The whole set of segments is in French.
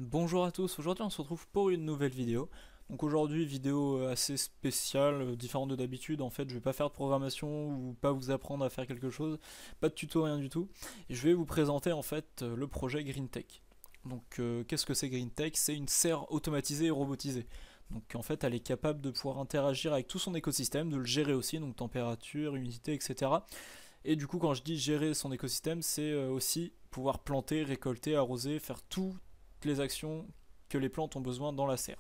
Bonjour à tous, aujourd'hui on se retrouve pour une nouvelle vidéo. Donc aujourd'hui vidéo assez spéciale, différente de d'habitude. En fait je vais pas faire de programmation ou pas vous apprendre à faire quelque chose, pas de tuto, rien du tout. Et je vais vous présenter en fait le projet GreenTech. Donc qu'est-ce que c'est GreenTech? C'est une serre automatisée et robotisée. Donc en fait elle est capable de pouvoir interagir avec tout son écosystème, de le gérer aussi, donc température, humidité, etc. Et du coup quand je dis gérer son écosystème, c'est aussi pouvoir planter, récolter, arroser, faire toutes les actions que les plantes ont besoin dans la serre.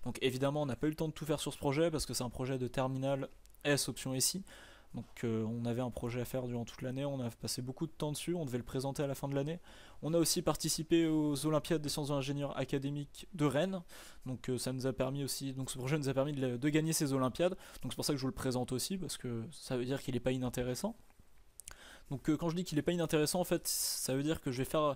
Donc évidemment on n'a pas eu le temps de tout faire sur ce projet parce que c'est un projet de terminal S option SI. Donc on avait un projet à faire durant toute l'année, on a passé beaucoup de temps dessus, on devait le présenter à la fin de l'année. On a aussi participé aux Olympiades des sciences ingénieurs académiques de Rennes. Donc ça nous a permis aussi, donc ce projet nous a permis de gagner ces Olympiades. Donc c'est pour ça que je vous le présente aussi parce que ça veut dire qu'il n'est pas inintéressant. Donc quand je dis qu'il n'est pas inintéressant, en fait, ça veut dire que je vais faire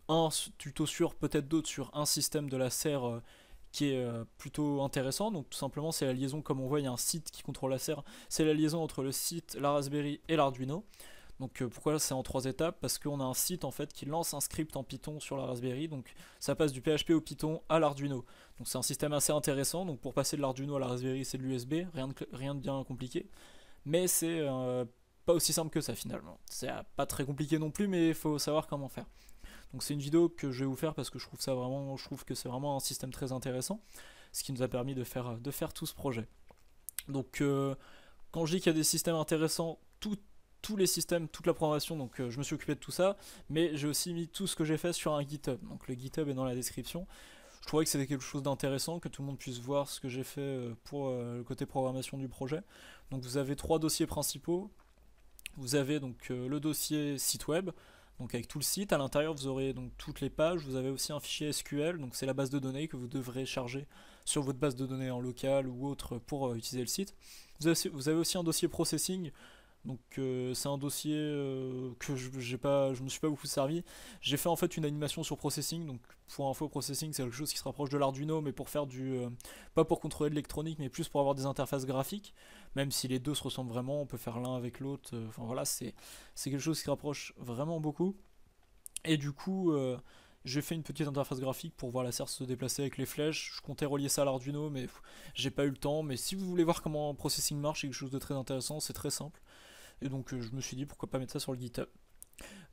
un tuto sur, peut-être d'autres sur un système de la serre qui est plutôt intéressant. Donc tout simplement, c'est la liaison, comme on voit, il y a un site qui contrôle la serre. C'est la liaison entre le site, la Raspberry et l'Arduino. Donc pourquoi c'est en trois étapes? Parce qu'on a un site en fait qui lance un script en Python sur la Raspberry, donc ça passe du PHP au Python à l'Arduino. Donc c'est un système assez intéressant. Donc pour passer de l'Arduino à la Raspberry, c'est de l'USB, rien de bien compliqué. Mais c'est pas aussi simple que ça finalement. C'est pas très compliqué non plus, mais il faut savoir comment faire. Donc c'est une vidéo que je vais vous faire parce que je trouve que c'est vraiment un système très intéressant, ce qui nous a permis de faire tout ce projet. Donc quand je dis qu'il y a des systèmes intéressants, tous les systèmes, toute la programmation, donc je me suis occupé de tout ça, mais j'ai aussi mis tout ce que j'ai fait sur un GitHub. Donc le GitHub est dans la description. Je trouvais que c'était quelque chose d'intéressant, que tout le monde puisse voir ce que j'ai fait pour le côté programmation du projet. Donc vous avez trois dossiers principaux. Vous avez donc le dossier site web, donc avec tout le site. À l'intérieur, vous aurez donc toutes les pages. Vous avez aussi un fichier SQL, donc c'est la base de données que vous devrez charger sur votre base de données en local ou autre pour utiliser le site. Vous avez aussi un dossier processing. Donc c'est un dossier que je me suis pas beaucoup servi. J'ai fait en fait une animation sur processing. Donc pour info, processing c'est quelque chose qui se rapproche de l'Arduino, mais pour faire pas pour contrôler de l'électronique, mais plus pour avoir des interfaces graphiques. Même si les deux se ressemblent vraiment, on peut faire l'un avec l'autre. Enfin voilà, c'est quelque chose qui se rapproche vraiment beaucoup. Et du coup, j'ai fait une petite interface graphique pour voir la serre se déplacer avec les flèches. Je comptais relier ça à l'Arduino, mais j'ai pas eu le temps. Mais si vous voulez voir comment processing marche, c'est quelque chose de très intéressant, c'est très simple. Et donc je me suis dit pourquoi pas mettre ça sur le GitHub.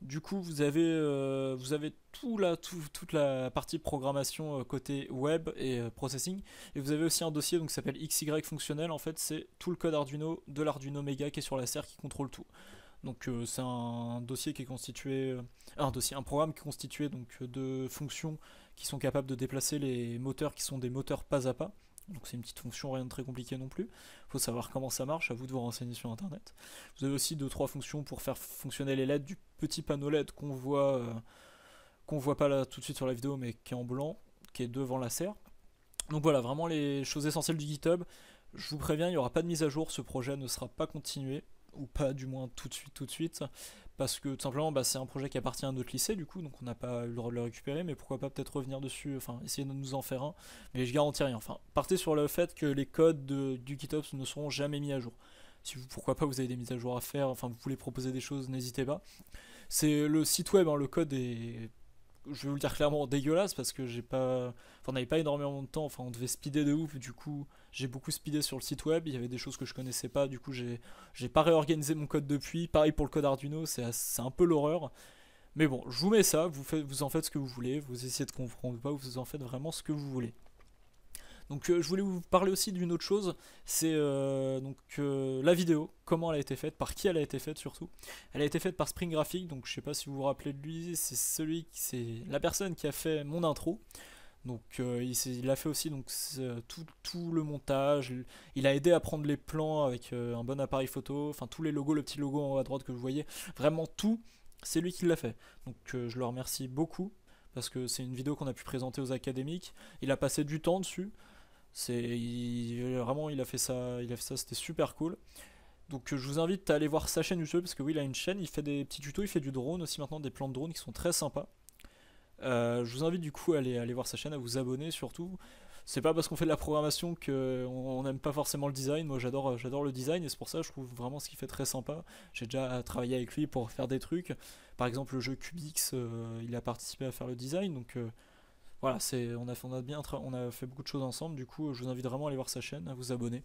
Du coup, vous avez toute la partie programmation côté web et processing. Et vous avez aussi un dossier donc, qui s'appelle XY fonctionnel. En fait, c'est tout le code Arduino de l'Arduino Mega qui est sur la serre qui contrôle tout. Donc c'est un dossier qui est constitué, un programme qui est constitué donc de fonctions qui sont capables de déplacer les moteurs qui sont des moteurs pas à pas. Donc c'est une petite fonction, rien de très compliqué non plus. Il faut savoir comment ça marche, à vous de vous renseigner sur internet. Vous avez aussi deux trois fonctions pour faire fonctionner les LED du petit panneau LED qu'on voit pas là tout de suite sur la vidéo, mais qui est en blanc, qui est devant la serre. Donc voilà, vraiment les choses essentielles du GitHub. Je vous préviens, il n'y aura pas de mise à jour, ce projet ne sera pas continué, ou pas du moins tout de suite, parce que tout simplement c'est un projet qui appartient à notre lycée du coup, donc on n'a pas eu le droit de le récupérer, mais pourquoi pas peut-être revenir dessus, enfin essayer de nous en faire un, mais je garantis rien. Enfin, partez sur le fait que les codes du GitHub ne seront jamais mis à jour. Si vous, pourquoi pas, vous avez des mises à jour à faire, enfin vous voulez proposer des choses, n'hésitez pas. C'est le site web, hein, le code est, je vais vous le dire clairement, dégueulasse parce que j'ai pas, enfin, on n'avait pas énormément de temps, enfin on devait speeder de ouf, du coup j'ai beaucoup speedé sur le site web, il y avait des choses que je connaissais pas, du coup j'ai pas réorganisé mon code depuis. Pareil pour le code Arduino, c'est un peu l'horreur. Mais bon, je vous mets ça, vous en faites ce que vous voulez, vous essayez de comprendre ou pas, vous en faites vraiment ce que vous voulez. Donc je voulais vous parler aussi d'une autre chose, c'est la vidéo, comment elle a été faite, par qui elle a été faite surtout. Elle a été faite par Spring Graphic, donc je sais pas si vous vous rappelez de lui, c'est la personne qui a fait mon intro. Donc il a fait aussi donc tout le montage, il a aidé à prendre les plans avec un bon appareil photo, enfin tous les logos, le petit logo en haut à droite que vous voyez, vraiment tout, c'est lui qui l'a fait. Donc je le remercie beaucoup parce que c'est une vidéo qu'on a pu présenter aux académiques. Il a passé du temps dessus. Vraiment il a fait ça, c'était super cool. Donc je vous invite à aller voir sa chaîne YouTube parce que oui, il a une chaîne, il fait des petits tutos, il fait du drone aussi maintenant, des plans de drone qui sont très sympas. Je vous invite du coup à aller voir sa chaîne, à vous abonner surtout. C'est pas parce qu'on fait de la programmation qu'on n'aime pas forcément le design. Moi j'adore le design et c'est pour ça que je trouve vraiment ce qu'il fait très sympa. J'ai déjà travaillé avec lui pour faire des trucs. Par exemple le jeu Cubix, il a participé à faire le design, donc Voilà, on a fait beaucoup de choses ensemble, du coup je vous invite vraiment à aller voir sa chaîne, à vous abonner,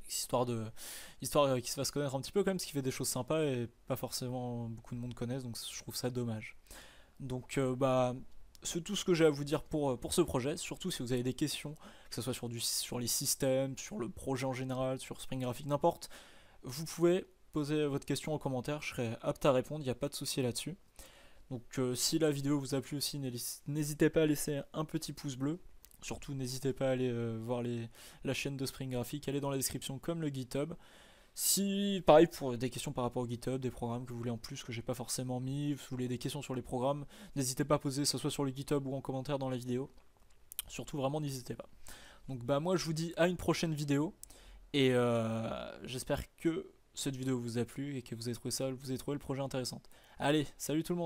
histoire qu'il se fasse connaître un petit peu quand même, parce qu'il fait des choses sympas et pas forcément beaucoup de monde connaissent, donc je trouve ça dommage. Donc bah c'est tout ce que j'ai à vous dire pour ce projet, surtout si vous avez des questions, que ce soit sur les systèmes, sur le projet en général, sur Spring Graphic, n'importe, vous pouvez poser votre question en commentaire, je serai apte à répondre, il n'y a pas de souci là-dessus. Donc si la vidéo vous a plu aussi, n'hésitez pas à laisser un petit pouce bleu. Surtout n'hésitez pas à aller voir la chaîne de Spring Graphic, elle est dans la description comme le GitHub. Si, pareil pour des questions par rapport au GitHub, des programmes que vous voulez en plus que j'ai pas forcément mis, vous voulez des questions sur les programmes, n'hésitez pas à poser, que ce soit sur le GitHub ou en commentaire dans la vidéo. Surtout vraiment n'hésitez pas. Donc bah moi je vous dis à une prochaine vidéo et j'espère que cette vidéo vous a plu et que vous avez trouvé le projet intéressant. Allez, salut tout le monde!